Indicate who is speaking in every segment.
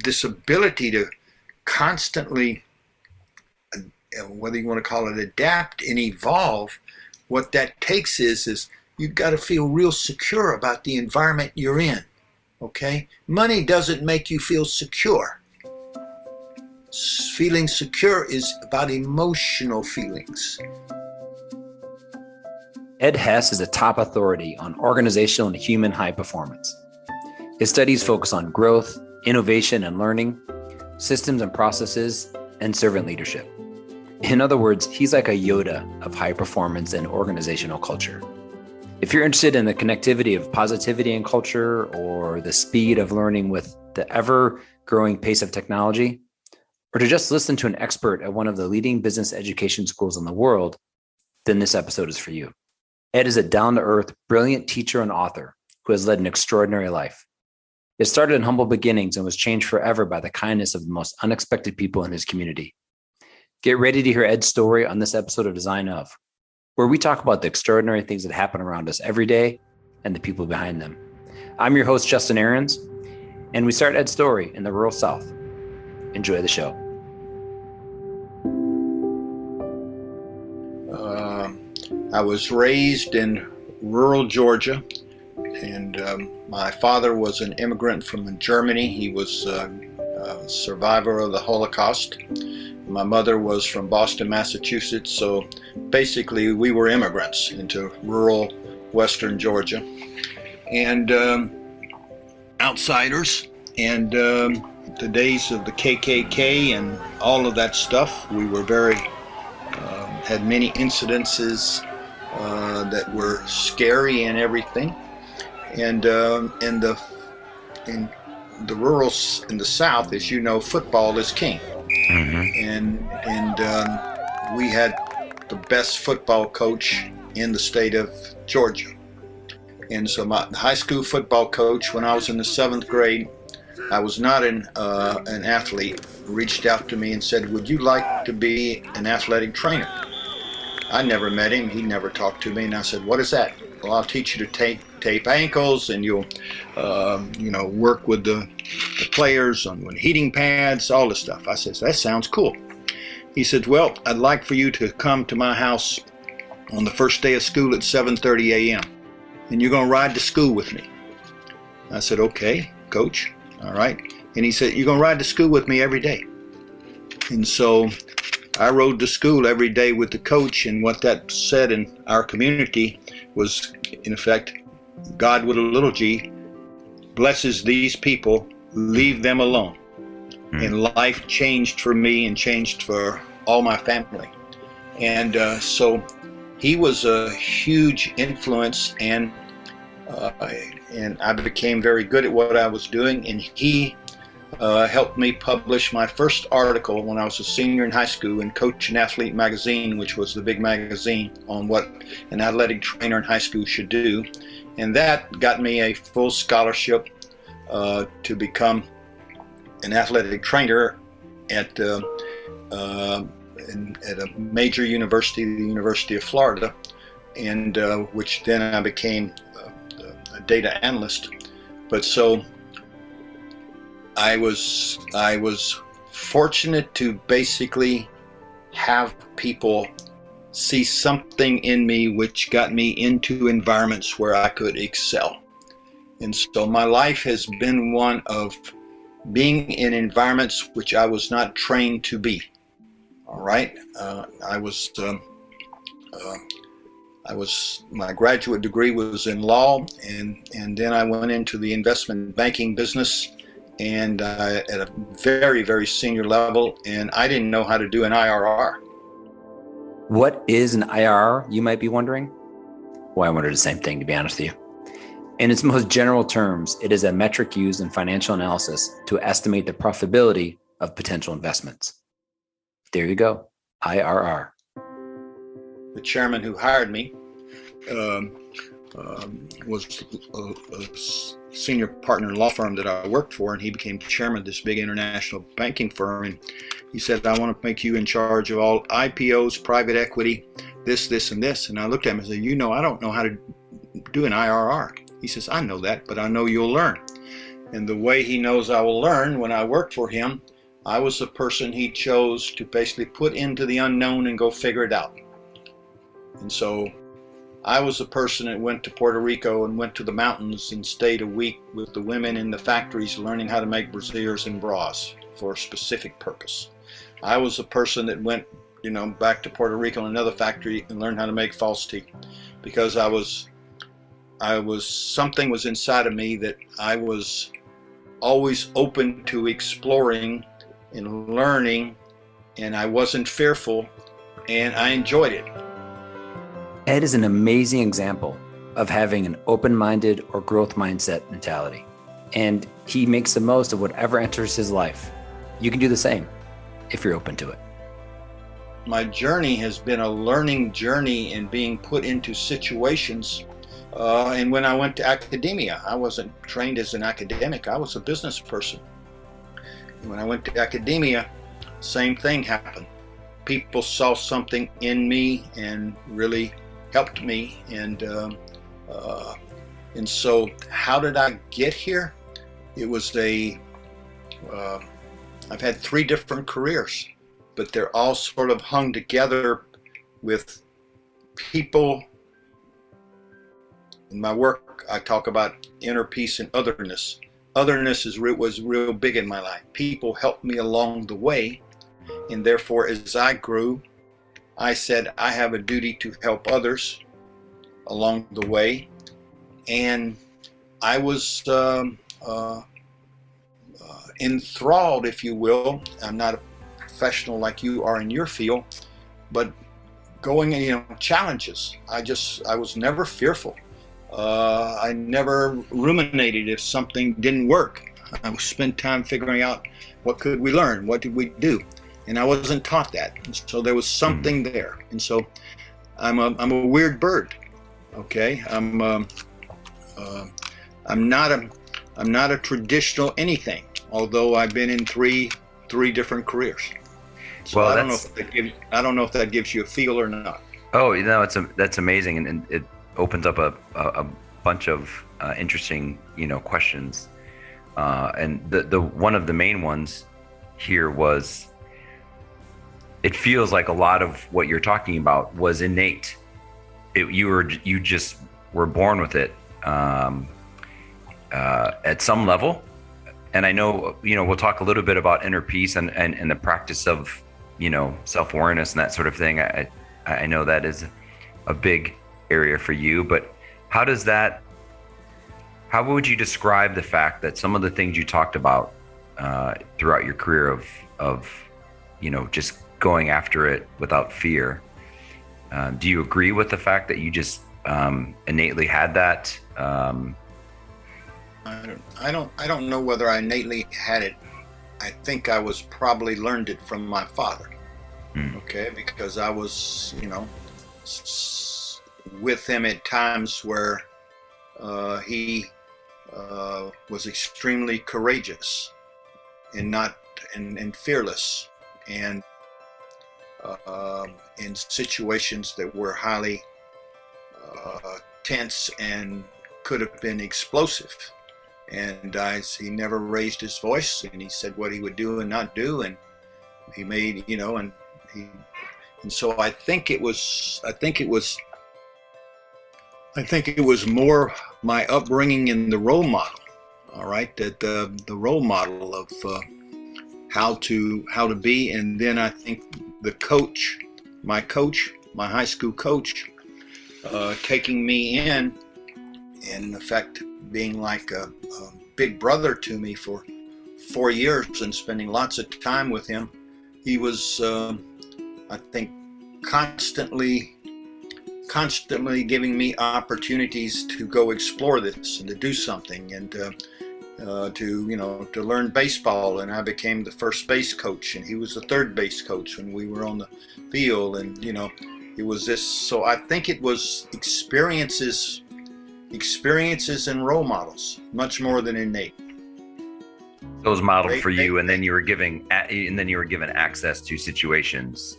Speaker 1: this ability to constantly, whether you want to call it adapt and evolve, what that takes is you've got to feel real secure about the environment you're in, okay? Money doesn't make you feel secure. Feeling secure is about emotional feelings.
Speaker 2: Ed Hess is a top authority on organizational and human high performance. His studies focus on growth, innovation and learning, systems and processes, and servant leadership. In other words, he's like a Yoda of high performance and organizational culture. If you're interested in the connectivity of positivity and culture, or the speed of learning with the ever-growing pace of technology, or to just listen to an expert at one of the leading business education schools in the world, then this episode is for you. Ed is a down-to-earth, brilliant teacher and author who has led an extraordinary life. It started in humble beginnings and was changed forever by the kindness of the most unexpected people in his community. Get ready to hear Ed's story on this episode of Design Of, where we talk about the extraordinary things that happen around us every day and the people behind them. I'm your host, Justin Ahrens, and we start Ed's story in the rural South. Enjoy the show.
Speaker 1: I was raised in rural Georgia, and my father was an immigrant from Germany. He was a survivor of the Holocaust. My mother was from Boston, Massachusetts, so basically we were immigrants into rural western Georgia, and outsiders. And the days of the KKK and all of that stuff, we were had many incidences that were scary and everything. And in the in the South, as you know, football is king. Mm-hmm. And we had the best football coach in the state of Georgia. And so my high school football coach, when I was in the 7th grade, I was not an athlete, reached out to me and said, "Would you like to be an athletic trainer?" I never met him. He never talked to me. And I said, "What is that?" "Well, I'll teach you to tape ankles, and you'll, work with the players on heating pads, all this stuff." I said, "That sounds cool." He said, "Well, I'd like for you to come to my house on the first day of school at 7:30 a.m. and you're going to ride to school with me." I said, "Okay, coach, all right." And he said, "You're going to ride to school with me every day." And so I rode to school every day with the coach, and what that said in our community was, in effect, God with a little g blesses these people, leave them alone. And life changed for me and changed for all my family. And so he was a huge influence, and I became very good at what I was doing, and he helped me publish my first article when I was a senior in high school in Coach and Athlete magazine, which was the big magazine on what an athletic trainer in high school should do. And that got me a full scholarship to become an athletic trainer at a major university, the University of Florida, and which then I became a data analyst. But so I was fortunate to basically have people see something in me which got me into environments where I could excel. And so my life has been one of being in environments which I was not trained to be. All right, my graduate degree was in law, and then I went into the investment banking business, and at a very, very senior level, and I didn't know how to do an IRR.
Speaker 2: What is an IRR, you might be wondering? Well, I wondered the same thing, to be honest with you. In its most general terms, it is a metric used in financial analysis to estimate the profitability of potential investments. There you go, IRR.
Speaker 1: The chairman who hired me was a senior partner in a law firm that I worked for, and he became chairman of this big international banking firm. And he said, "I want to make you in charge of all IPOs, private equity, this, and this." And I looked at him and said, "I don't know how to do an IRR." He says, "I know that, but I know you'll learn." And the way he knows I will learn, when I worked for him, I was the person he chose to basically put into the unknown and go figure it out. And so I was the person that went to Puerto Rico and went to the mountains and stayed a week with the women in the factories learning how to make brassieres and bras for a specific purpose. I was the person that went, back to Puerto Rico in another factory and learned how to make false teeth, because something was inside of me that I was always open to exploring and learning, and I wasn't fearful, and I enjoyed it.
Speaker 2: Ed is an amazing example of having an open-minded or growth mindset mentality, and he makes the most of whatever enters his life. You can do the same if you're open to it.
Speaker 1: My journey has been a learning journey in being put into situations. And when I went to academia, I wasn't trained as an academic. I was a business person. And when I went to academia, same thing happened. People saw something in me and really helped me. And so how did I get here? It was I've had 3 different careers, but they're all sort of hung together with people. In my work, I talk about inner peace and otherness. Otherness was real big in my life. People helped me along the way, and therefore, as I grew, I said I have a duty to help others along the way. And I was enthralled, if you will. I'm not a professional like you are in your field, but going in, challenges. I was never fearful. I never ruminated if something didn't work. I would spend time figuring out what could we learn, what did we do, and I wasn't taught that. And so there was something there, and so I'm a weird bird. Okay, I'm not a traditional anything. Although I've been in three different careers. So well, I don't know if that gives you a feel or not.
Speaker 2: Oh, that's amazing, and it opens up a bunch of interesting questions. And the one of the main ones here was, it feels like a lot of what you're talking about was innate. You just were born with it at some level. And I know, we'll talk a little bit about inner peace and the practice of, self-awareness and that sort of thing. I know that is a big area for you, but how would you describe the fact that some of the things you talked about throughout your career of just going after it without fear, do you agree with the fact that you just innately had that?
Speaker 1: I don't know whether I innately had it. I think I was probably learned it from my father. Okay, because I was, with him at times where he was extremely courageous and fearless, and in situations that were highly tense and could have been explosive. And he never raised his voice, and he said what he would do and not do, and he made, and so I think it was more my upbringing in the role model. All right, that the role model of how to be, and then I think my high school coach, taking me in effect, being like a big brother to me for 4 years and spending lots of time with him. He was, I think, constantly giving me opportunities to go explore this and to do something, and to learn baseball. And I became the first base coach, and he was the third base coach when we were on the field. And it was this. So I think it was experiences and role models, much more than innate.
Speaker 2: Those modeled for you, and then you were given access to situations.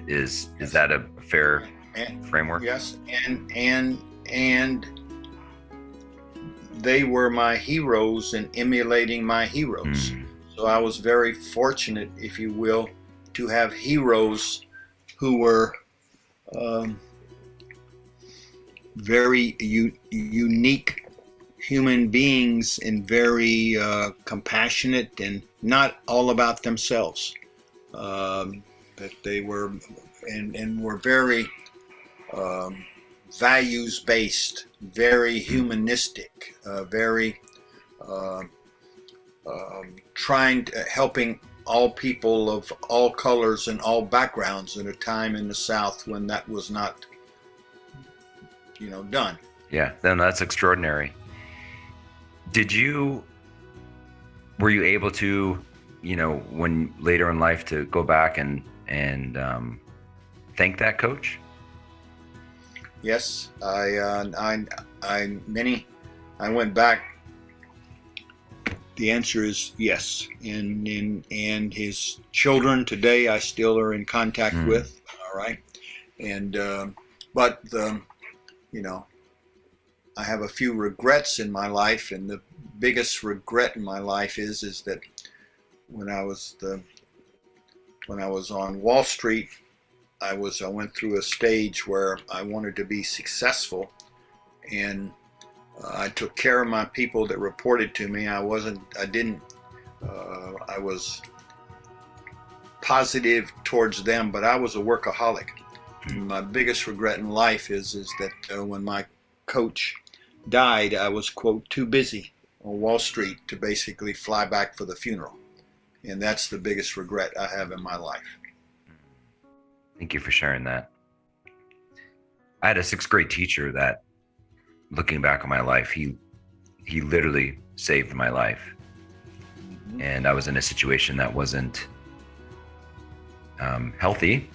Speaker 2: Is that a fair framework?
Speaker 1: Yes, and they were my heroes and emulating my heroes. So I was very fortunate, if you will, to have heroes who were very unique human beings and very compassionate and not all about themselves. That they were and were very values-based, very humanistic, very helping all people of all colors and all backgrounds at a time in the South when that was not, done.
Speaker 2: Yeah, then that's extraordinary. Were you able to, when later in life, to go back and thank that coach?
Speaker 1: Yes, I went back. The answer is yes. And his children today I still are in contact with. All right. And, but I have a few regrets in my life, and the biggest regret in my life is that when I was on Wall Street, I went through a stage where I wanted to be successful, and I took care of my people that reported to me. I was positive towards them, but I was a workaholic. And my biggest regret in life is that when my coach died, I was, quote, too busy on Wall Street to basically fly back for the funeral. And that's the biggest regret I have in my life.
Speaker 2: Thank you for sharing that. I had a 6th grade teacher that, looking back on my life, he literally saved my life. And I was in a situation that wasn't healthy,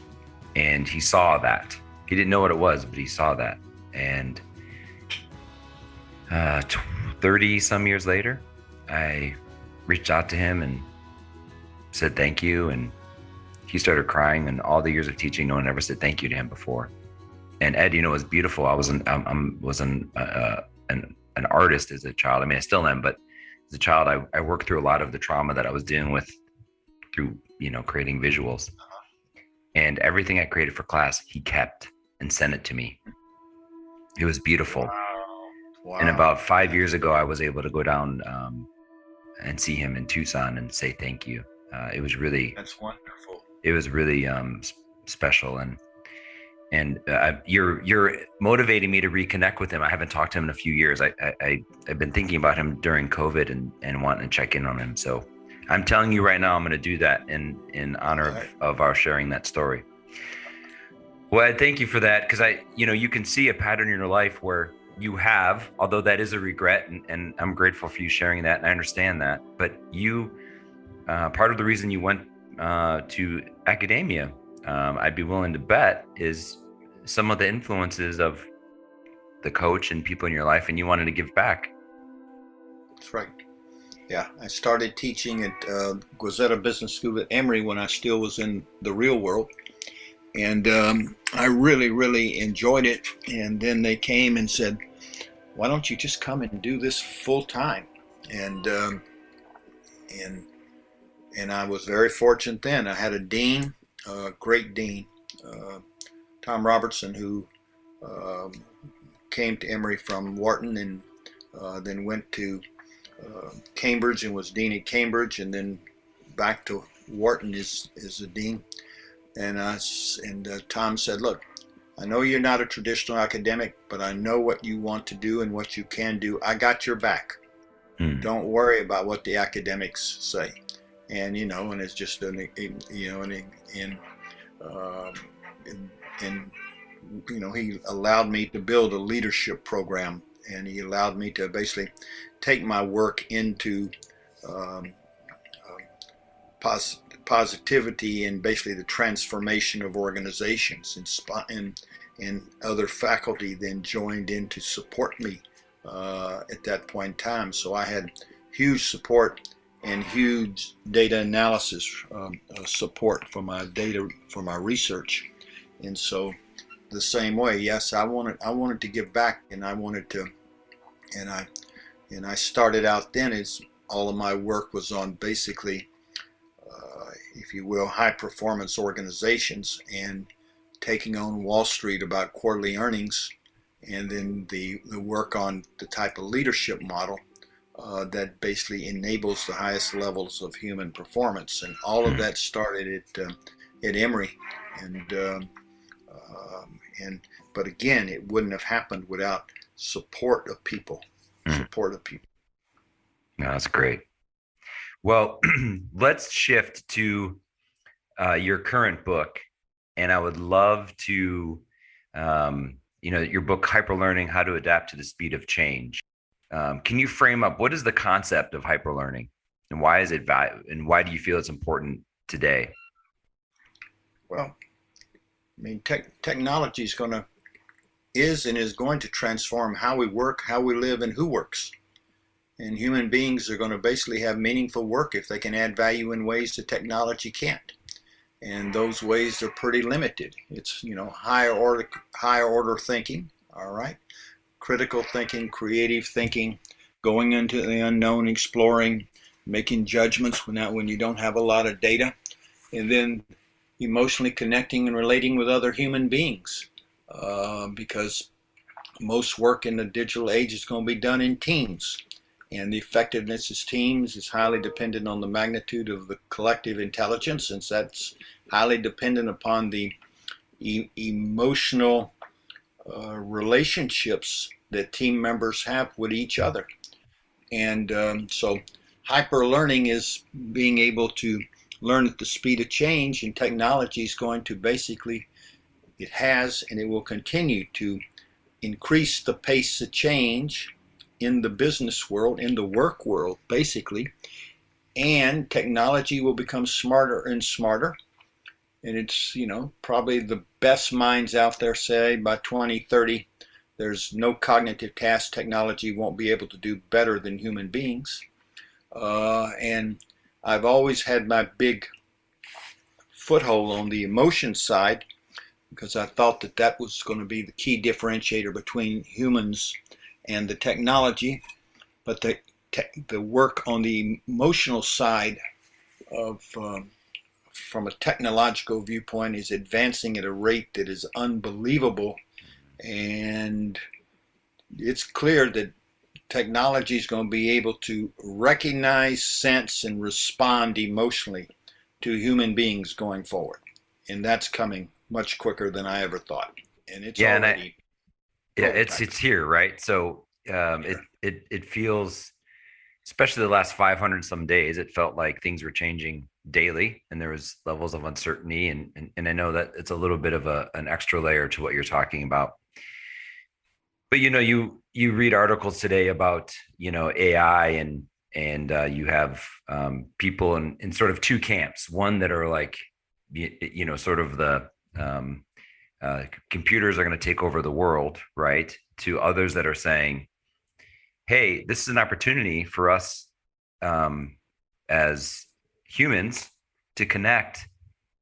Speaker 2: and he saw that. He didn't know what it was, but he saw that. And 30 some years later, I reached out to him and said thank you, and he started crying. And all the years of teaching, no one ever said thank you to him before. And Ed, it was beautiful. I was an artist as a child. I mean, I still am, but as a child, I worked through a lot of the trauma that I was dealing with through creating visuals. And everything I created for class, he kept and sent it to me. It was beautiful. Wow. And about 5 years ago, I was able to go down and see him in Tucson and say thank you. It was really,
Speaker 1: that's wonderful.
Speaker 2: It was really special, and you're motivating me to reconnect with him. I haven't talked to him in a few years. I've been thinking about him during COVID and wanting to check in on him. So I'm telling you right now, I'm going to do that in honor of our sharing that story. Well, Ed, thank you for that, because you can see a pattern in your life where you have, although that is a regret, and I'm grateful for you sharing that, and I understand that. But you, part of the reason you went to academia, I'd be willing to bet, is some of the influences of the coach and people in your life, and you wanted to give back.
Speaker 1: That's right. Yeah, I started teaching at Guazetta Business School at Emory when I still was in the real world. And I really, really enjoyed it. And then they came and said, why don't you just come and do this full time? And I was very fortunate then. I had a dean, great dean, Tom Robertson, who came to Emory from Wharton and then went to Cambridge and was dean at Cambridge, and then back to Wharton as a dean. And Tom said, look, I know you're not a traditional academic, but I know what you want to do and what you can do. I got your back. Don't worry about what the academics say. And and it's just he allowed me to build a leadership program, and he allowed me to basically take my work into positivity and basically the transformation of organizations, and other faculty then joined in to support me at that point in time. So I had huge support and huge data analysis support for my data, for my research. And so the same way, yes, I wanted to give back, and I And I started out then as all of my work was on basically, if you will, high performance organizations and taking on Wall Street about quarterly earnings, and then the work on the type of leadership model that basically enables the highest levels of human performance. And all of that started at Emory. And, but again, it wouldn't have happened without support of people. Support of people.
Speaker 2: No, that's great. Well, let's shift to your current book, and I would love to, your book, Hyperlearning: How to Adapt to the Speed of Change. Can you frame up what is the concept of hyperlearning, and why is it and why do you feel it's important today?
Speaker 1: Well, I mean, technology is going to transform how we work, how we live, and who works. And human beings are going to basically have meaningful work if they can add value in ways that technology can't. And those ways are pretty limited. It's, higher order thinking, all right? Critical thinking, creative thinking, going into the unknown, exploring, making judgments when you don't have a lot of data, and then emotionally connecting and relating with other human beings. Because most work in the digital age is going to be done in teams. And the effectiveness of teams is highly dependent on the magnitude of the collective intelligence, since that's highly dependent upon the emotional relationships that team members have with each other. And so hyper-learning is being able to learn at the speed of change, and technology is going to basically, it has and it will continue to increase the pace of change in the business world, in the work world, basically, and technology will become smarter and smarter. And it's, probably the best minds out there say by 2030, there's no cognitive task technology won't be able to do better than human beings. And I've always had my big foothold on the emotion side, because I thought that was going to be the key differentiator between humans and the technology. But the work on the emotional side of from a technological viewpoint is advancing at a rate that is unbelievable, and it's clear that technology is going to be able to recognize, sense, and respond emotionally to human beings going forward, and that's coming much quicker than I ever thought. And it's already
Speaker 2: it's here, right? So it feels, especially the last 500 some days, it felt like things were changing daily, and there was levels of uncertainty, and I know that it's a little bit of an extra layer to what you're talking about. But you read articles today about AI, and you have people in sort of two camps. One that are like sort of the computers are going to take over the world, right? To others that are saying, hey, this is an opportunity for us as humans to connect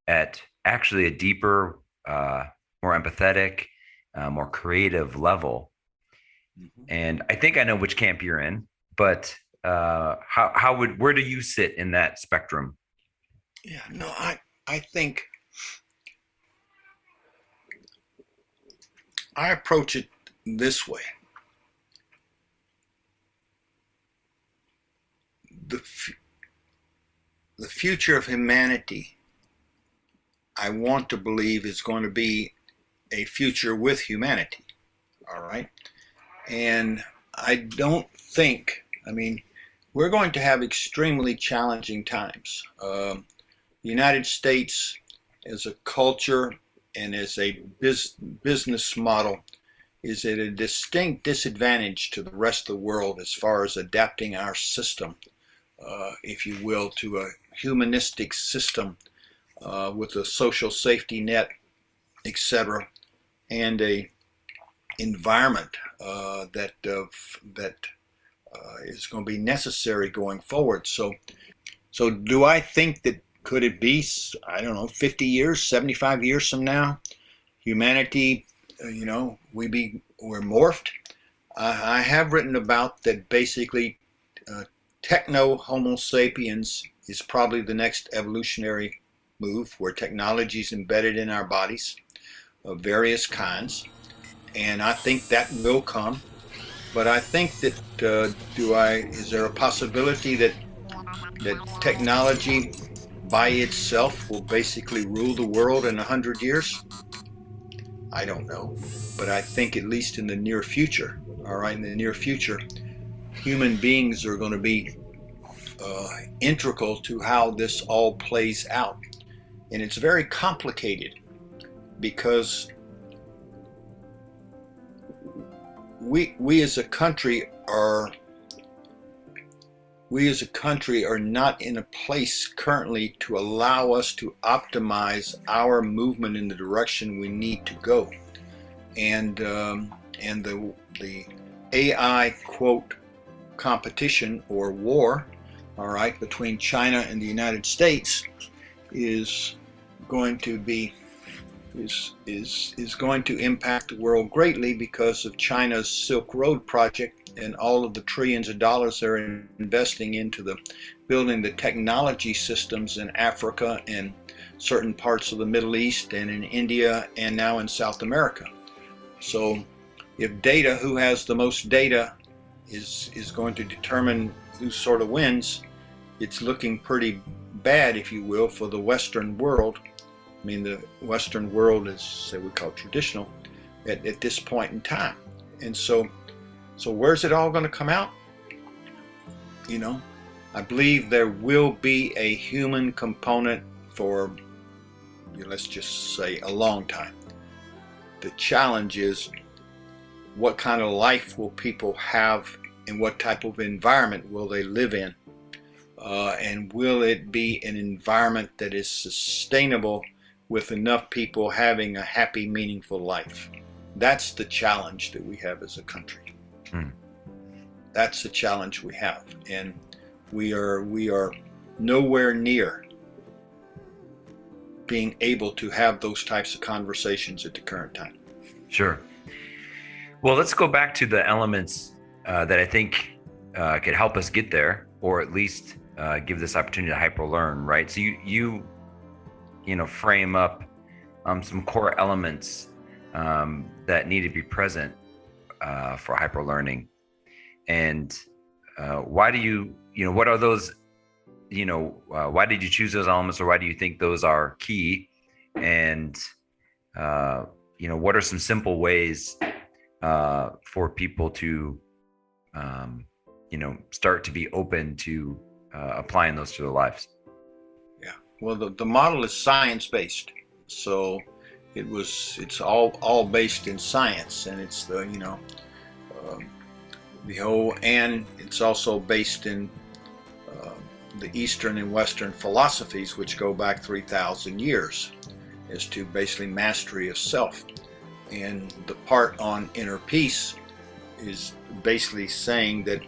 Speaker 2: at actually a deeper, more empathetic, more creative level. Mm-hmm. And I think I know which camp you're in, but where do you sit in that spectrum?
Speaker 1: Yeah, no, I think I approach it this way. The future of humanity, I want to believe, is going to be a future with humanity, all right? And I don't think, we're going to have extremely challenging times. The United States as a culture and as a business model is at a distinct disadvantage to the rest of the world as far as adapting our system, if you will, to a humanistic system with a social safety net, etc., and a environment that is going to be necessary going forward. So do I think that could it be, 50 years, 75 years from now, humanity, we're morphed? I have written about that basically techno Homo sapiens is probably the next evolutionary move where technology is embedded in our bodies of various kinds. And I think that will come. But I think that is there a possibility that technology by itself will basically rule the world in 100 years? I don't know. But I think at least in the near future, all right, in the near future, human beings are going to be integral to how this all plays out. And it's very complicated because we as a country are not in a place currently to allow us to optimize our movement in the direction we need to go. And the AI quote competition or war, all right, between China and the United States is going to impact the world greatly because of China's Silk Road project and all of the trillions of dollars they're investing into the building the technology systems in Africa and certain parts of the Middle East and in India and now in South America. So if data, who has the most data, is going to determine who sort of wins, it's looking pretty bad, if you will, for the Western world. I mean, the Western world is, say, we call traditional at this point in time. And so where's it all going to come out? You know, I believe there will be a human component for, let's just say, a long time. The challenge is, what kind of life will people have and what type of environment will they live in? And will it be an environment that is sustainable with enough people having a happy, meaningful life? That's the challenge that we have as a country. That's the challenge we have. And we are nowhere near being able to have those types of conversations at the current time.
Speaker 2: Sure. Well, let's go back to the elements that I think could help us get there, or at least give this opportunity to hyperlearn, right? So you frame up some core elements that need to be present for hyperlearning. And why do what are those, why did you choose those elements, or why do you think those are key? And, what are some simple ways for people to, start to be open to applying those to their lives?
Speaker 1: Yeah. Well, the model is science-based. So it's all based in science, and it's and it's also based in the Eastern and Western philosophies, which go back 3,000 years, as to basically mastery of self. And the part on inner peace is basically saying that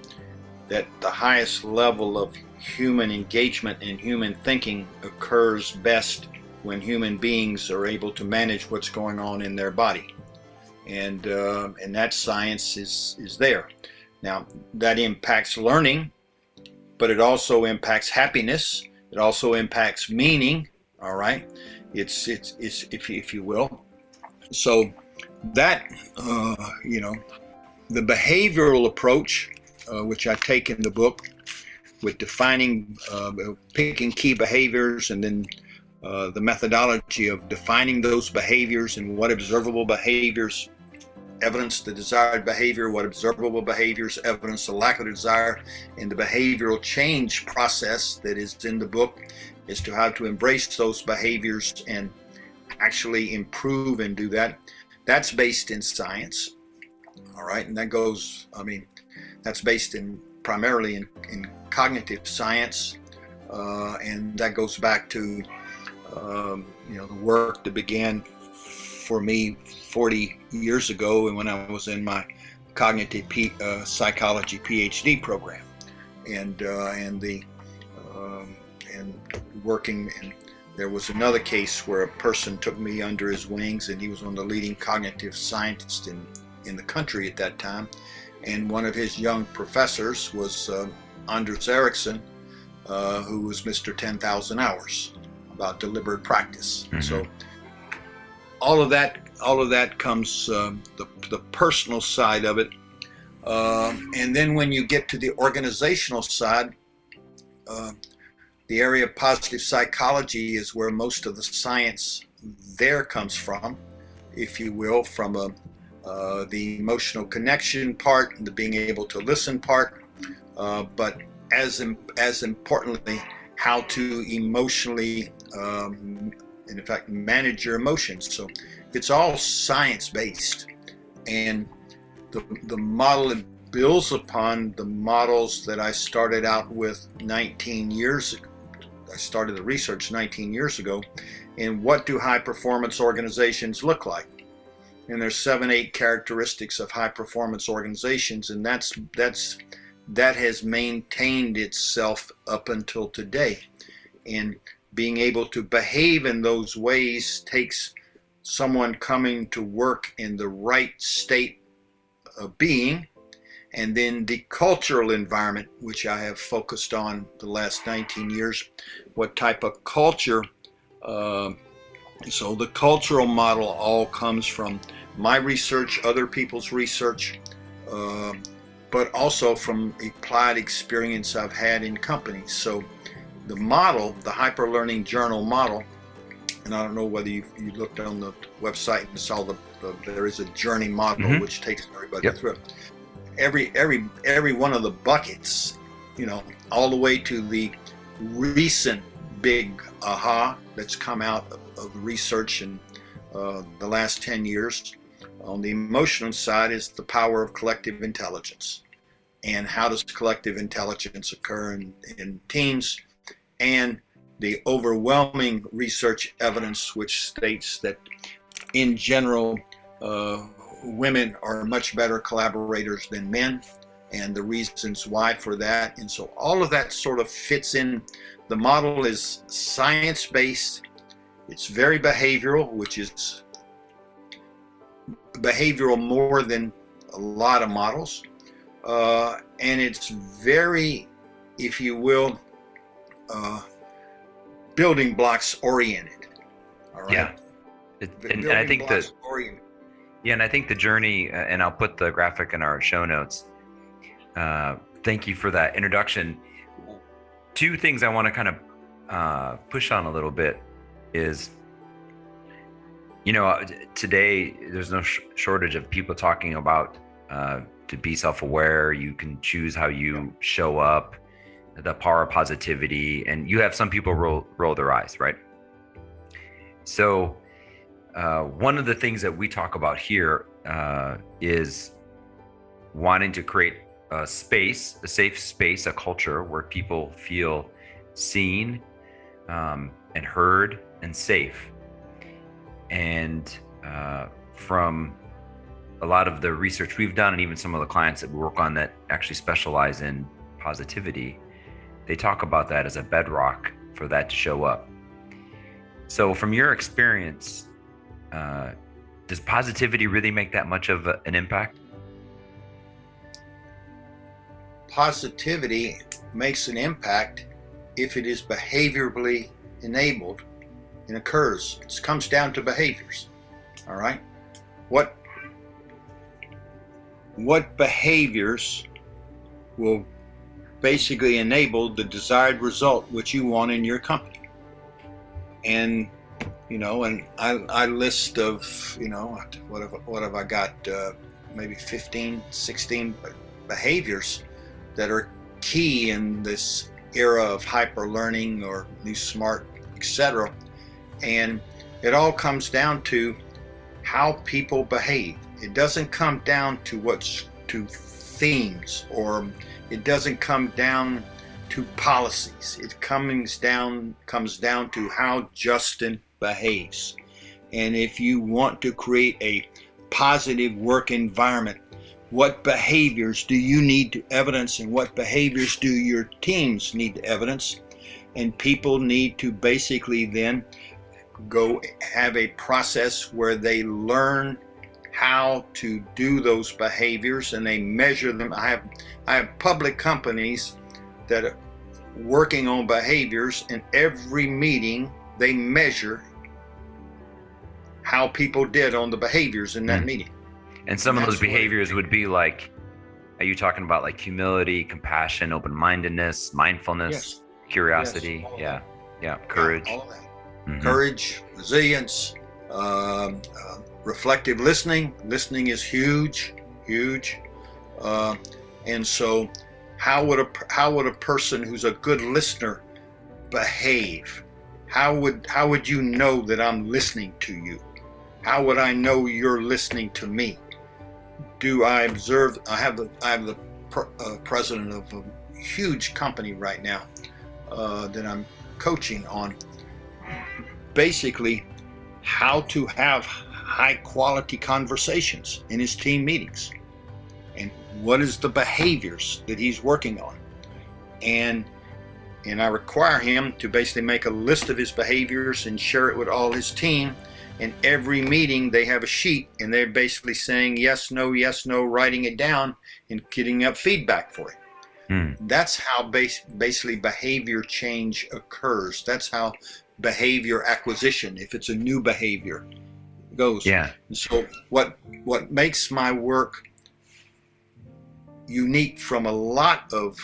Speaker 1: the highest level of human engagement and human thinking occurs best when human beings are able to manage what's going on in their body. And that science is there. Now, that impacts learning, but it also impacts happiness. It also impacts meaning. All right, it's if you will. So that the behavioral approach, which I take in the book, with defining, picking key behaviors, and then the methodology of defining those behaviors and what observable behaviors evidence the desired behavior, what observable behaviors evidence the lack of desire, and the behavioral change process that is in the book as to how to embrace those behaviors and actually improve and do that. That's based in science, all right, and that's based primarily in cognitive science, and that goes back to the work that began for me 40 years ago, and when I was in my cognitive psychology PhD program, and working. And there was another case where a person took me under his wings, and he was one of the leading cognitive scientists in the country at that time, And one of his young professors was Anders Ericsson, who was Mr. 10,000 Hours, about deliberate practice. Mm-hmm. So all of that comes the personal side of it. And then when you get to the organizational side, the area of positive psychology is where most of the science there comes from, if you will, from the emotional connection part and the being able to listen part, but as importantly, how to emotionally, in fact, manage your emotions. So it's all science-based, and the model builds upon the models that I started out with 19 years ago. I started the research 19 years ago. And what do high-performance organizations look like? And there's 7-8 characteristics of high-performance organizations, and that has maintained itself up until today. And being able to behave in those ways takes someone coming to work in the right state of being, and then the cultural environment, which I have focused on the last 19 years. What type of culture? So the cultural model all comes from my research, other people's research, but also from applied experience I've had in companies. So the model, the Hyperlearning Journal model, and I don't know whether you looked on the website and saw there is a journey model, mm-hmm. which takes everybody
Speaker 2: yep.
Speaker 1: through it. Every one of the buckets, all the way to the recent big aha that's come out of research in the last 10 years. On the emotional side is the power of collective intelligence. And how does collective intelligence occur in teams? And the overwhelming research evidence which states that in general, women are much better collaborators than men, and the reasons why for that. And so all of that sort of fits in. The model is science-based. It's very behavioral, which is behavioral more than a lot of models. And it's very, if you will, building blocks oriented. All right.
Speaker 2: Yeah. And I think that, yeah, and I think the journey, and I'll put the graphic in our show notes. Thank you for that introduction. Two things I want to kind of push on a little bit is, today there's no shortage of people talking about to be self-aware. You can choose how you show up, the power of positivity, and you have some people roll their eyes, right? So one of the things that we talk about here is wanting to create a space, a safe space, a culture where people feel seen and heard and safe. And from a lot of the research we've done, and even some of the clients that we work on that actually specialize in positivity, they talk about that as a bedrock for that to show up. So from your experience, does positivity really make that much of an impact?
Speaker 1: Positivity makes an impact if it is behaviorally enabled and occurs. It comes down to behaviors. All right. What behaviors will basically enable the desired result which you want in your company? And and I list of what have I got, maybe 15, 16 behaviors that are key in this era of hyper learning or new smart, etc. And it all comes down to how people behave. It doesn't come down to themes, or it doesn't come down to policies. It comes down to how Justin behaves. And if you want to create a positive work environment, what behaviors do you need to evidence, and what behaviors do your teams need to evidence? And people need to basically then go have a process where they learn how to do those behaviors, and they measure them. I have public companies that are working on behaviors, and every meeting they measure how people did on the behaviors in that meeting.
Speaker 2: And some of those behaviors would be like, are you talking about like humility, compassion, open-mindedness, mindfulness, curiosity?
Speaker 1: Yes,
Speaker 2: Courage.
Speaker 1: Yeah, all of that. Courage, resilience, reflective listening. Listening is huge. And so how would a person who's a good listener behave? How would you know that I'm listening to you? How would I know you're listening to me? Do I observe? I have the president of a huge company right now that I'm coaching on. Basically, how to have high quality conversations in his team meetings, and what is the behaviors that he's working on, and I require him to basically make a list of his behaviors and share it with all his team. And every meeting they have a sheet, and they're basically saying yes, no, writing it down and getting up feedback for it. That's how basically behavior change occurs. That's how behavior acquisition, if it's a new behavior, goes.
Speaker 2: Yeah.
Speaker 1: And so what makes my work unique from a lot of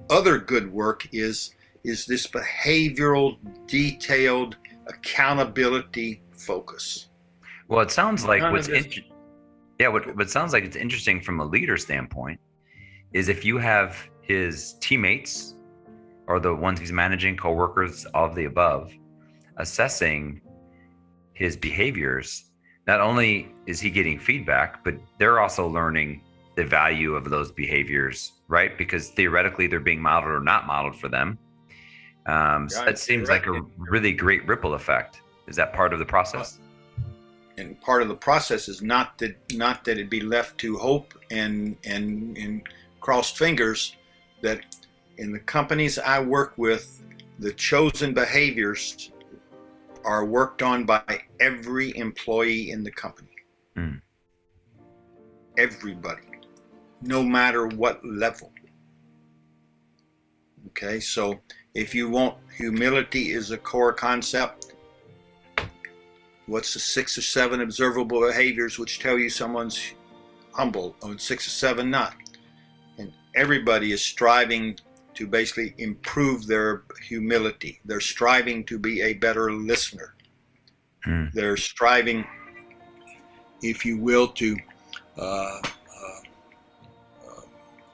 Speaker 1: other good work is this behavioral, detailed accountability focus.
Speaker 2: Well, it sounds like what sounds like it's interesting from a leader standpoint is if you have his teammates or the ones he's managing, coworkers, all of the above, assessing his behaviors, not only is he getting feedback, but they're also learning the value of those behaviors, right? Because theoretically they're being modeled or not modeled for them. So that seems like a really great ripple effect. Is that part of the process?
Speaker 1: And part of the process is not that it be left to hope and crossed fingers that in the companies I work with, the chosen behaviors are worked on by every employee in the company. Everybody, no matter what level. Okay, so if you want, humility is a core concept. What's the 6 or 7 observable behaviors which tell you someone's humble, and 6 or 7 not? And everybody is striving to basically improve their humility. They're striving to be a better listener. They're striving, if you will, to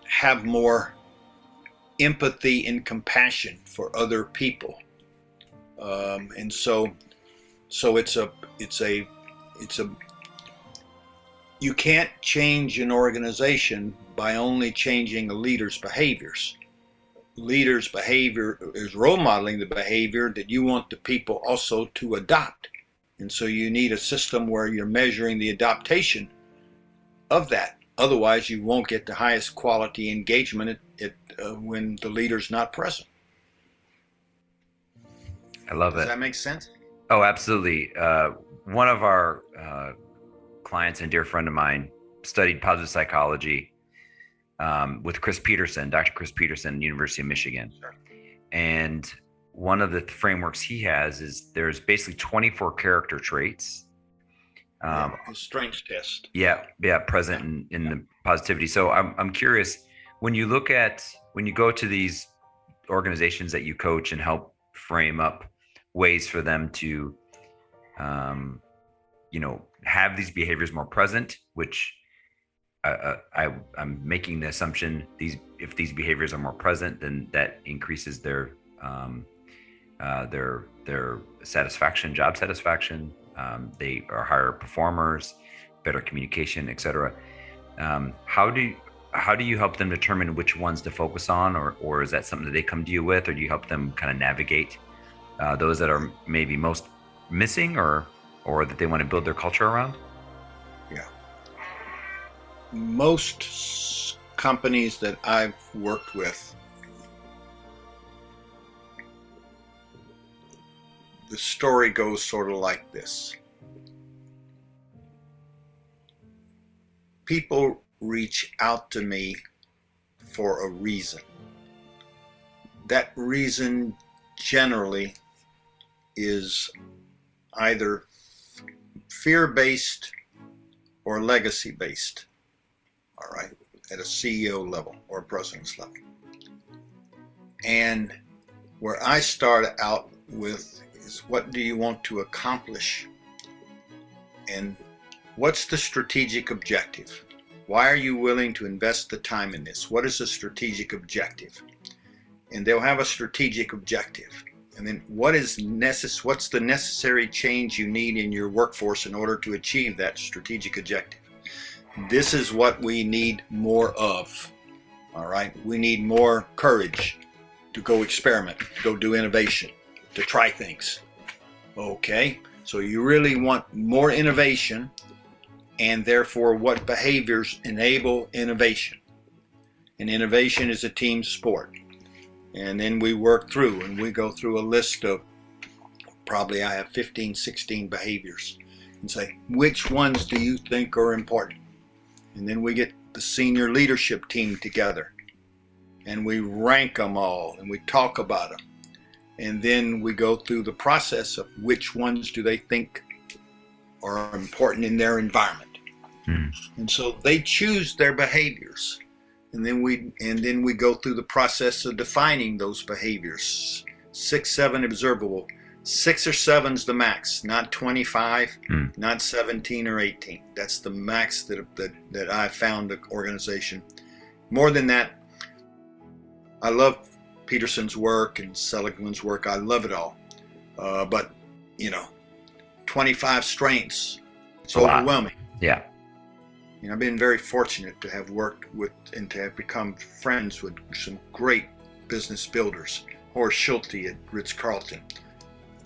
Speaker 1: have more empathy and compassion for other people. And so it's a you can't change an organization by only changing a leader's behaviors. Leader's behavior is role modeling the behavior that you want the people also to adopt. And so you need a system where you're measuring the adaptation of that. Otherwise, you won't get the highest quality engagement when the leader's not present.
Speaker 2: I love it.
Speaker 1: Does that make sense?
Speaker 2: Oh, absolutely. One of our clients and a dear friend of mine studied positive psychology with Dr. Chris Peterson, University of Michigan.
Speaker 1: Sure.
Speaker 2: And one of the frameworks he has is there's basically 24 character traits.
Speaker 1: A strengths test.
Speaker 2: Present in the positivity. So I'm curious, when you go to these organizations that you coach and help frame up ways for them to, have these behaviors more present, which I'm making the assumption if these behaviors are more present, then that increases their satisfaction, job satisfaction. They are higher performers, better communication, etc. How do you help them determine which ones to focus on, or is that something that they come to you with, or do you help them kind of navigate those that are maybe most missing, or that they want to build their culture around?
Speaker 1: Yeah. Most companies that I've worked with, the story goes sort of like this. people reach out to me for a reason. That reason generally is either fear-based or legacy-based, all right, at a CEO level or a president's level. And where I start out with is, what do you want to accomplish? And what's the strategic objective? Why are you willing to invest the time in this? What is the strategic objective? And they'll have a strategic objective. And then what's the necessary change you need in your workforce in order to achieve that strategic objective? This is what we need more of. All right? We need more courage to go experiment, to go do innovation, to try things. Okay? So you really want more innovation, and therefore what behaviors enable innovation? And innovation is a team sport. And then we work through, and we go through a list of, probably I have 15, 16 behaviors, and say, which ones do you think are important? And then we get the senior leadership team together, and we rank them all, and we talk about them. And then we go through the process of which ones do they think are important in their environment. And so they choose their behaviors. And then we go through the process of defining those behaviors. 6, 7 observable. 6 or 7's the max, not 25, not 17 or 18. That's the max that I found the organization. More than that, I love Peterson's work and Seligman's work. I love it all. But 25 strengths, it's overwhelming.
Speaker 2: Yeah.
Speaker 1: I've been very fortunate to have worked with and to have become friends with some great business builders. Horace Schulte at Ritz-Carlton,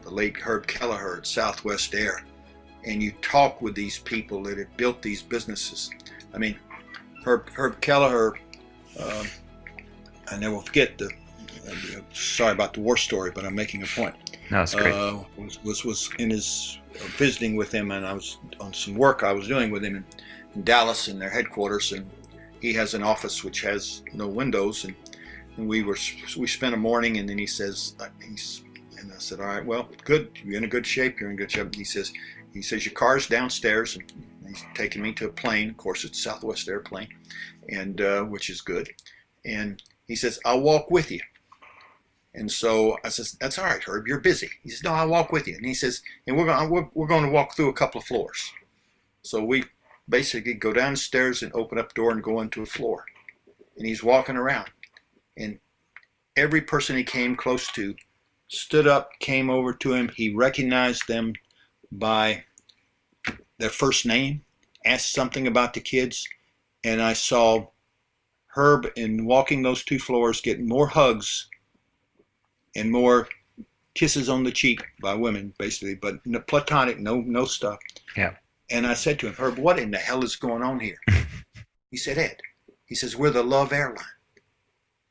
Speaker 1: the late Herb Kelleher at Southwest Air. And you talk with these people that have built these businesses. I mean, Herb Kelleher, I never forget sorry about the war story, but I'm making a point.
Speaker 2: No, it's great.
Speaker 1: Was in his visiting with him, and I was on some work I was doing with him in Dallas in their headquarters, and he has an office which has no windows, and we spent a morning, and then he says, and I said, all right, well, good, you're in a good shape, you're in good shape. He says your car's downstairs, and he's taking me to a plane. Of course, it's Southwest airplane, and which is good. And he says, I'll walk with you. And so I says, that's all right, Herb, you're busy. He says, no, I'll walk with you. And he says, and we're going to walk through a couple of floors. So we basically go downstairs and open up the door and go into a floor. And he's walking around. And every person he came close to stood up, came over to him. He recognized them by their first name, asked something about the kids. And I saw Herb, in walking those 2 floors, get more hugs and more kisses on the cheek by women, basically, but platonic, no stuff.
Speaker 2: Yeah.
Speaker 1: And I said to him, Herb, what in the hell is going on here? He said, Ed, he says, we're the Love Airline.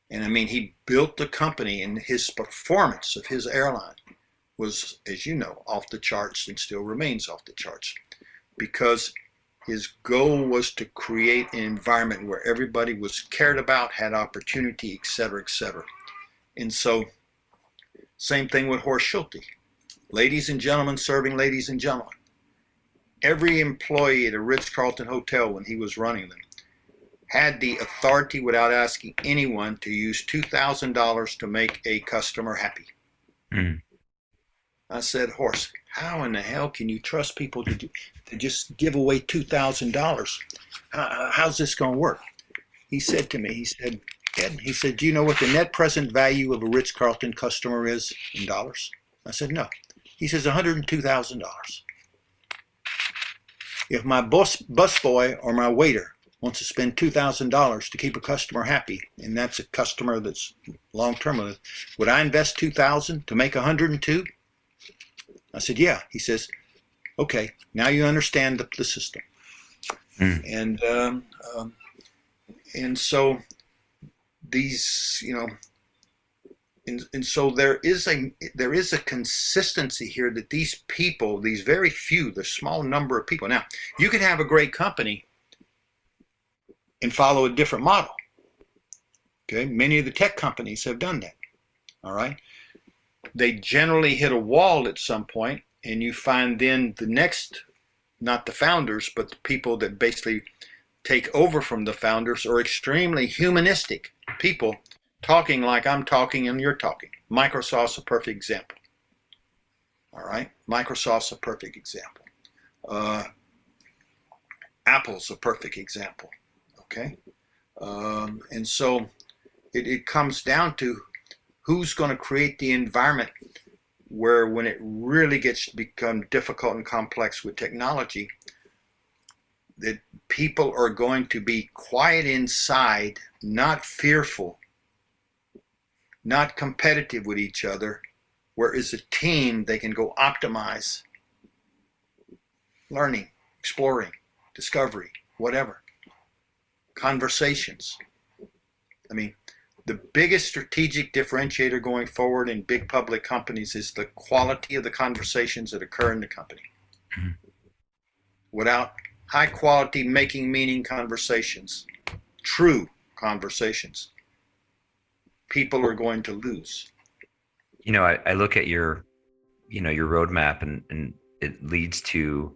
Speaker 1: And I mean, he built the company, and his performance of his airline was, as you know, off the charts, and still remains off the charts, because his goal was to create an environment where everybody was cared about, had opportunity, et cetera, et cetera. And so, same thing with Horace Schulte. Ladies and gentlemen serving ladies and gentlemen. Every employee at a Ritz-Carlton hotel, when he was running them, had the authority, without asking anyone, to use $2,000 to make a customer happy. I said, Horace, how in the hell can you trust people to just give away $2,000? How's this going to work? He said to me, he said, Ed, he said, do you know what the net present value of a Ritz-Carlton customer is in dollars? I said, no. He says, $102,000. If my busboy or my waiter wants to spend $2,000 to keep a customer happy, and that's a customer that's long-term with us, would I invest $2,000 to make $102,000? I said, yeah. He says, okay, now you understand the system. And so these, and so there is a consistency here that these people, these very few, the small number of people. Now, you can have a great company, and follow a different model. Okay, many of the tech companies have done that. All right, they generally hit a wall at some point, and you find then the next, not the founders, but the people that basically take over from the founders are extremely humanistic people, talking like I'm talking and you're talking. Microsoft's a perfect example. All right, Microsoft's a perfect example. Apple's a perfect example. Okay, and so it comes down to who's going to create the environment where, when it really gets to become difficult and complex with technology, that people are going to be quiet inside, not fearful, not competitive with each other, where as a team they can go optimize learning, exploring, discovery, whatever. Conversations. I mean, the biggest strategic differentiator going forward in big public companies is the quality of the conversations that occur in the company. Without high quality, making meaning conversations, true conversations, people are going to lose.
Speaker 2: I look at your roadmap, and it leads to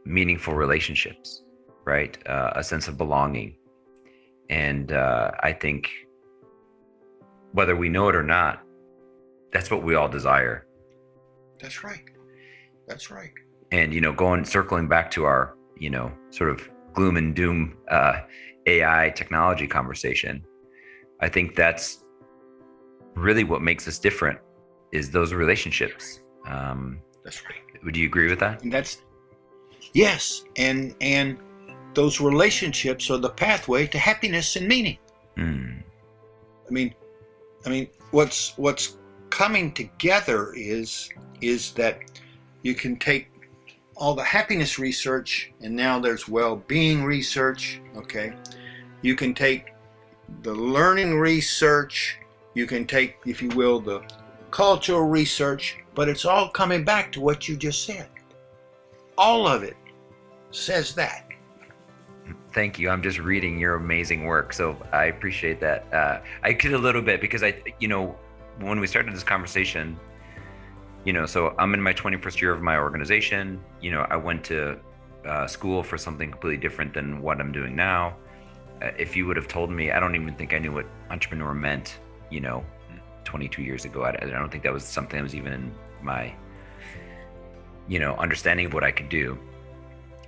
Speaker 2: meaningful relationships, right? A sense of belonging. And I think, whether we know it or not, that's what we all desire.
Speaker 1: That's right. That's right.
Speaker 2: And, circling back to our, sort of gloom and doom AI technology conversation, I think that's really what makes us different, is those relationships.
Speaker 1: That's right.
Speaker 2: Would you agree with that?
Speaker 1: And yes. And those relationships are the pathway to happiness and meaning. I mean, what's coming together is that you can take all the happiness research, and now there's well-being research. Okay, you can take the learning research, you can take, if you will, the cultural research, but it's all coming back to what you just said. All of it says that.
Speaker 2: Thank you. I'm just reading your amazing work, so I appreciate that. I could a little bit, because when we started this conversation, so I'm in my 21st year of my organization. I went to school for something completely different than what I'm doing now. If you would have told me, I don't even think I knew what entrepreneur meant, 22 years ago. I don't think that was something that was even in my, understanding of what I could do.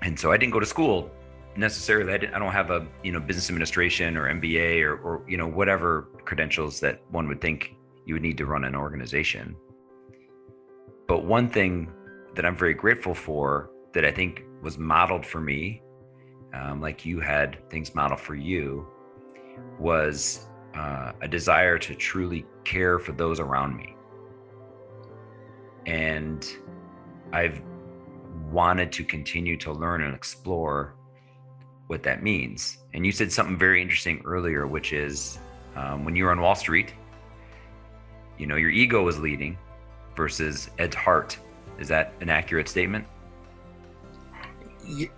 Speaker 2: And so I didn't go to school necessarily. I don't have a, business administration or MBA or whatever credentials that one would think you would need to run an organization. But one thing that I'm very grateful for, that I think was modeled for me, like you had things modeled for you, was a desire to truly care for those around me. And I've wanted to continue to learn and explore what that means. And you said something very interesting earlier, which is when you were on Wall Street, your ego was leading versus Ed's heart. Is that an accurate statement?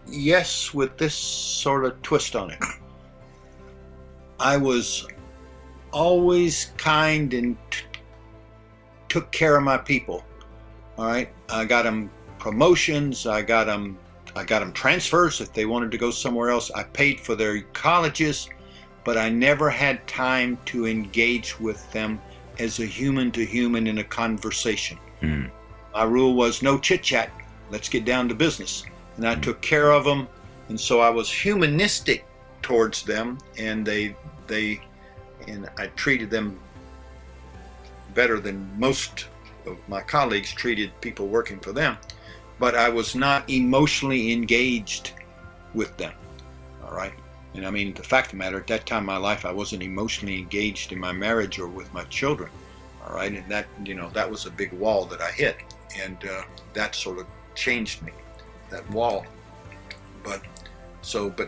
Speaker 1: Yes, with this sort of twist on it. I was always kind and took care of my people. All right, I got them promotions. I got them transfers if they wanted to go somewhere else. I paid for their colleges, but I never had time to engage with them as a human to human in a conversation. My rule was no chit chat. Let's get down to business. And I took care of them, and so I was humanistic towards them, and I treated them better than most of my colleagues treated people working for them. But I was not emotionally engaged with them. All right. And the fact of the matter, at that time in my life, I wasn't emotionally engaged in my marriage or with my children. All right. And that, that was a big wall that I hit. And that sort of changed me, that wall. But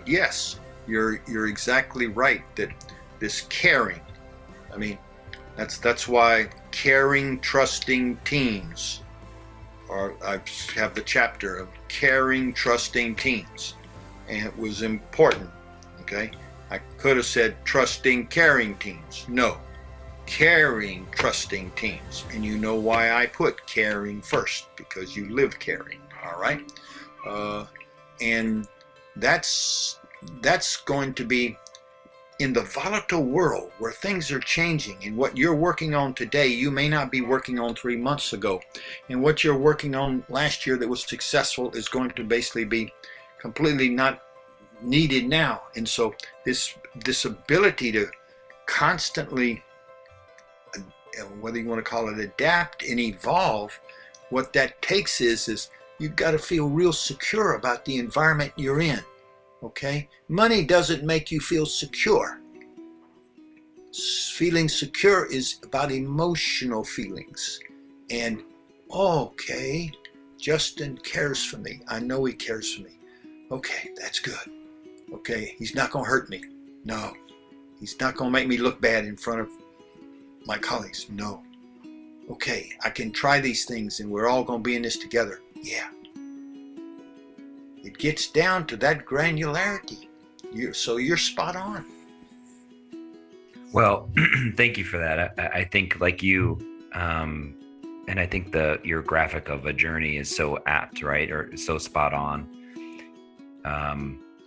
Speaker 1: yes, you're exactly right that this caring, that's why caring, trusting teams, or I have the chapter of caring, trusting teams. and it was important. Okay, I could have said trusting, caring teams. No, caring, trusting teams. And you know why I put caring first, because you live caring. All right, and that's going to be in the volatile world where things are changing, and what you're working on today you may not be working on 3 months ago, and what you're working on last year that was successful is going to basically be completely not needed now. And so this ability to constantly, whether you want to call it adapt and evolve, what that takes is you've got to feel real secure about the environment you're in. Okay? Money doesn't make you feel secure. Feeling secure is about emotional feelings. And, okay, Justin cares for me. I know he cares for me. Okay, that's good. Okay, he's not going to hurt me. No. He's not going to make me look bad in front of my colleagues. No. Okay, I can try these things and we're all going to be in this together. Yeah. It gets down to that granularity. So you're spot on.
Speaker 2: Well, thank you for that. I think like you, and I think your graphic of a journey is so apt, right? Or so spot on.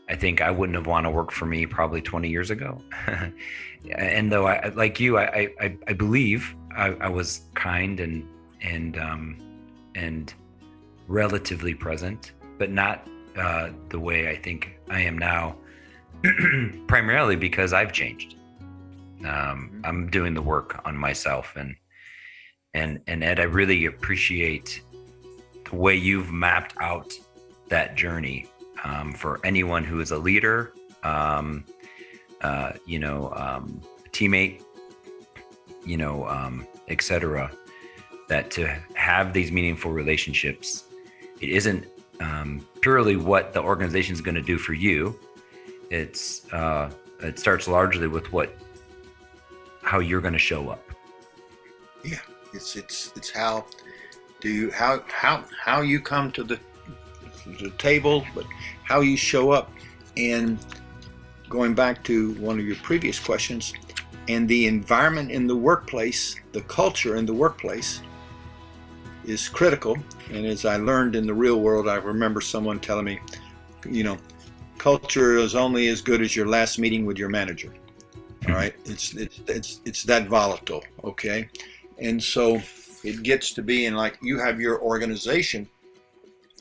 Speaker 2: I think I wouldn't have wanted to work for me probably 20 years ago. And though I believe I was kind and relatively present, but not the way I think I am now, primarily because I've changed. I'm doing the work on myself, and Ed, I really appreciate the way you've mapped out that journey for anyone who is a leader, teammate, etc. That to have these meaningful relationships, it isn't purely what the organization is going to do for you. It starts largely with how you're going to show up.
Speaker 1: Yeah, it's how you come to the table, but how you show up. And going back to one of your previous questions, and the environment in the workplace, the culture in the workplace is critical. And as I learned in the real world, I remember someone telling me, culture is only as good as your last meeting with your manager. All right, it's that volatile. Okay, and so it gets to be, and like you have your organization,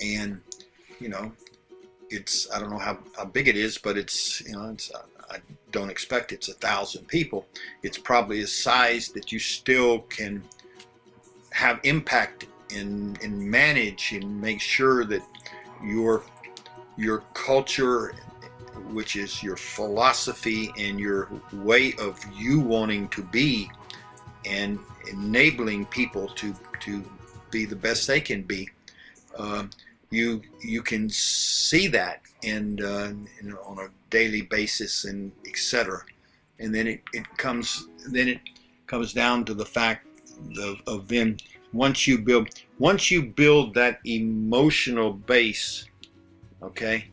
Speaker 1: and it's, I don't know how big it is, but it's I don't expect it's 1,000 people. It's probably a size that you still can have impact and manage and make sure that your culture, which is your philosophy and your way of you wanting to be and enabling people to be the best they can be, you can see that and on a daily basis and etc. And then it comes down to the fact of then once you build that emotional base, okay,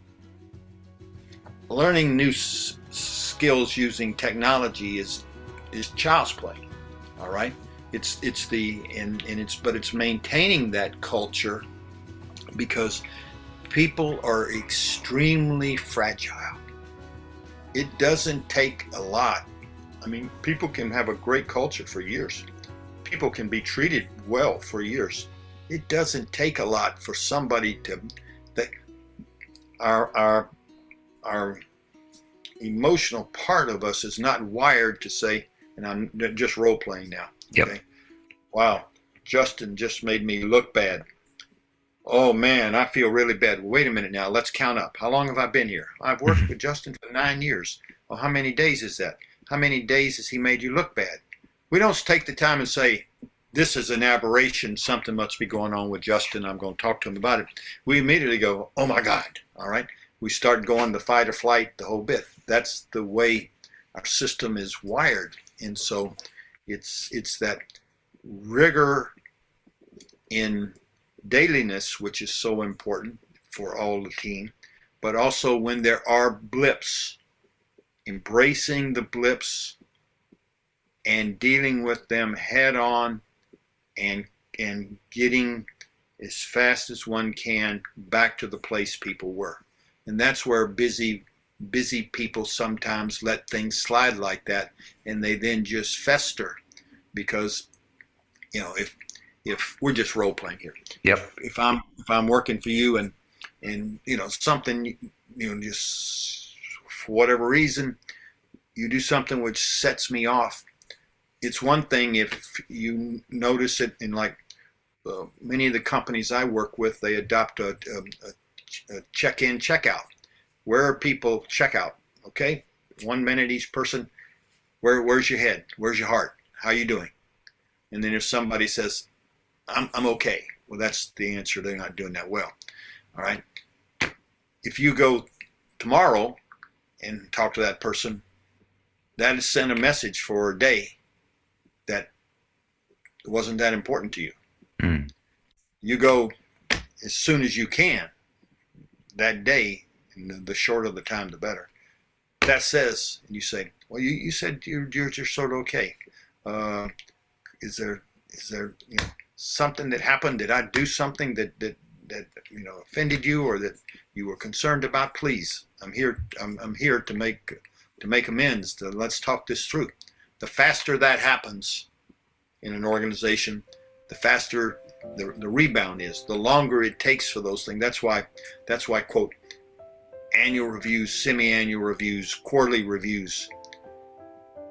Speaker 1: learning new skills using technology is child's play. All right, it's maintaining that culture, because people are extremely fragile. It doesn't take a lot. I mean, people can have a great culture for years. People can be treated well for years. It doesn't take a lot for somebody our emotional part of us is not wired to say, and I'm just role playing now.
Speaker 2: Yep.
Speaker 1: Okay? Wow, Justin just made me look bad. Oh man, I feel really bad. Wait a minute now, let's count up. How long have I been here? I've worked with Justin for 9 years. Well, how many days is that? How many days has he made you look bad? We don't take the time and say, this is an aberration, something must be going on with Justin, I'm going to talk to him about it. We immediately go, oh my God, all right? We start going to fight or flight, the whole bit. That's the way our system is wired. And so it's that rigor in dailiness, which is so important for all the team, but also when there are blips, embracing the blips and dealing with them head on, and getting as fast as one can back to the place people were. And that's where busy people sometimes let things slide like that, and they then just fester, because if we're just role playing here.
Speaker 2: Yep.
Speaker 1: If I'm working for you and something, just for whatever reason you do something which sets me off. It's one thing if you notice it in many of the companies I work with, they adopt a check-in, check-out. Where are people check out? Okay, 1 minute each person. Where's your head? Where's your heart? How you doing? And then if somebody says, I'm okay, well, that's the answer. They're not doing that well. All right. If you go tomorrow and talk to that person, that is send a message for a day that wasn't that important to you.
Speaker 2: Mm.
Speaker 1: You go as soon as you can that day, and the shorter the time, the better. That says, and you say, well, you said you're sort of okay. Is there something that happened? Did I do something that offended you, or that you were concerned about? Please, I'm here to make amends. Let's talk this through. The faster that happens in an organization, the faster the rebound is. The longer it takes for those things. That's why quote, annual reviews, semi-annual reviews, quarterly reviews.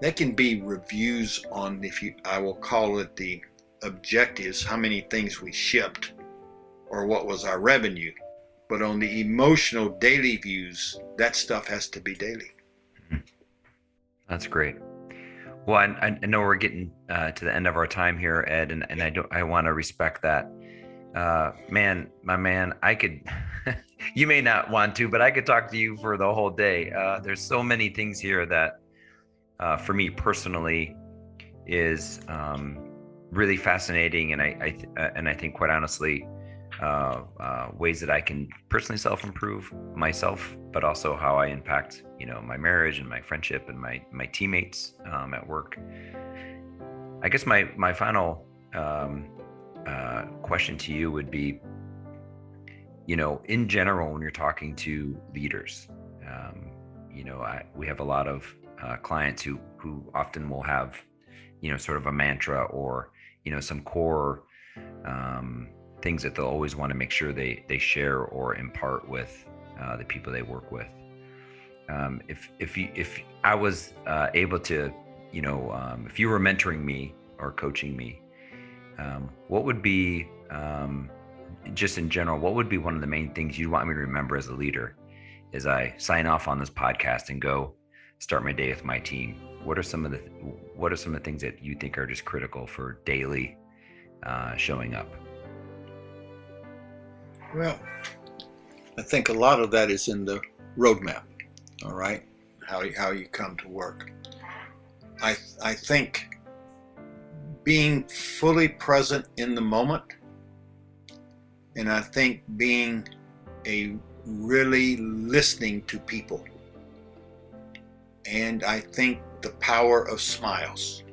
Speaker 1: They can be reviews on, I will call it the objectives, how many things we shipped or what was our revenue. But on the emotional daily views, that stuff has to be daily.
Speaker 2: That's great. Well, I know we're getting to the end of our time here, Ed, and I want to respect that. My man, I could, you may not want to, but I could talk to you for the whole day. There's so many things here that, for me personally, is really fascinating, and I think, quite honestly, ways that I can personally self-improve myself, but also how I impact, my marriage and my friendship and my teammates at work. I guess my final question to you would be, in general, when you're talking to leaders, we have a lot of clients who often will have, sort of a mantra or, some core things that they'll always want to make sure they share or impart with the people they work with. If I was able to, if you were mentoring me or coaching me, what would be, just in general, what would be one of the main things you'd want me to remember as a leader as I sign off on this podcast and go start my day with my team? What are some of the things that you think are just critical for daily showing up?
Speaker 1: Well, I think a lot of that is in the roadmap. All right, how you come to work. I think being fully present in the moment, and I think being really listening to people, and I think the power of smiles.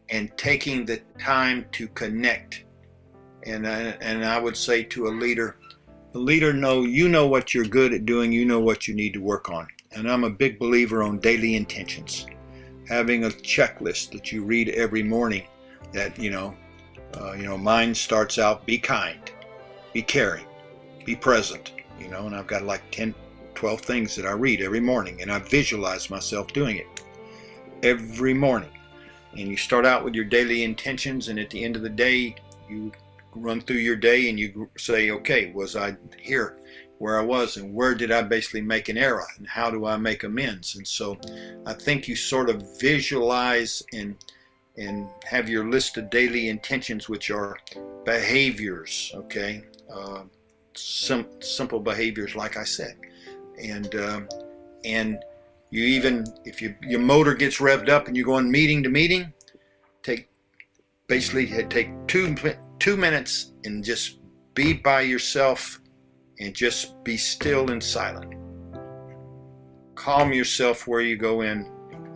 Speaker 1: And taking the time to connect. And I would say to a leader, you know what you're good at doing, you know what you need to work on. And I'm a big believer on daily intentions. Having a checklist that you read every morning that, mine starts out, be kind, be caring, be present, and I've got like 10, 12 things that I read every morning, and I visualize myself doing it every morning. And you start out with your daily intentions, and at the end of the day, you run through your day and you say, okay, was I here where I was, and where did I basically make an error, and how do I make amends? And so I think you sort of visualize and have your list of daily intentions, which are behaviors, okay? Simple behaviors, like I said. And you even, if your motor gets revved up and you're going meeting to meeting, take 2 2 minutes and just be by yourself and just be still and silent. Calm yourself where you go in,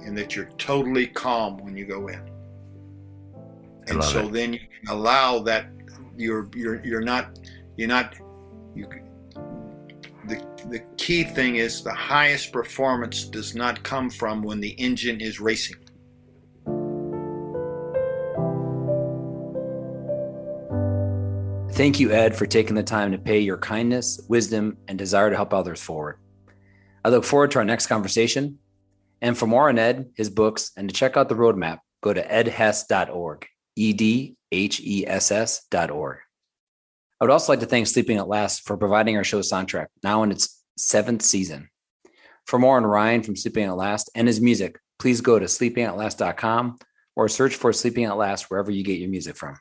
Speaker 1: and that you're totally calm when you go in. And so then you can allow that the key thing is the highest performance does not come from when the engine is racing.
Speaker 2: Thank you, Ed, for taking the time to pay your kindness, wisdom, and desire to help others forward. I look forward to our next conversation. And for more on Ed, his books, and to check out the roadmap, go to edhess.org, edhess.org. I would also like to thank Sleeping at Last for providing our show soundtrack, now in its 7th season. For more on Ryan from Sleeping at Last and his music, please go to sleepingatlast.com or search for Sleeping at Last wherever you get your music from.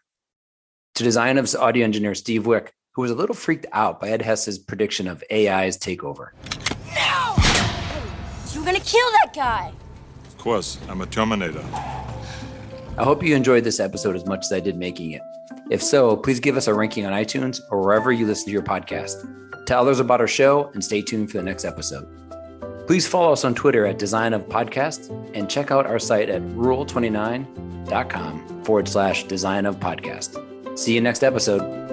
Speaker 2: To Design Of's audio engineer, Steve Wick, who was a little freaked out by Ed Hess's prediction of AI's takeover.
Speaker 3: No! You were gonna kill that guy.
Speaker 4: Of course, I'm a Terminator.
Speaker 2: I hope you enjoyed this episode as much as I did making it. If so, please give us a ranking on iTunes or wherever you listen to your podcast. Tell others about our show and stay tuned for the next episode. Please follow us on Twitter at Design of Podcast and check out our site at rural29.com/Design of Podcast. See you next episode.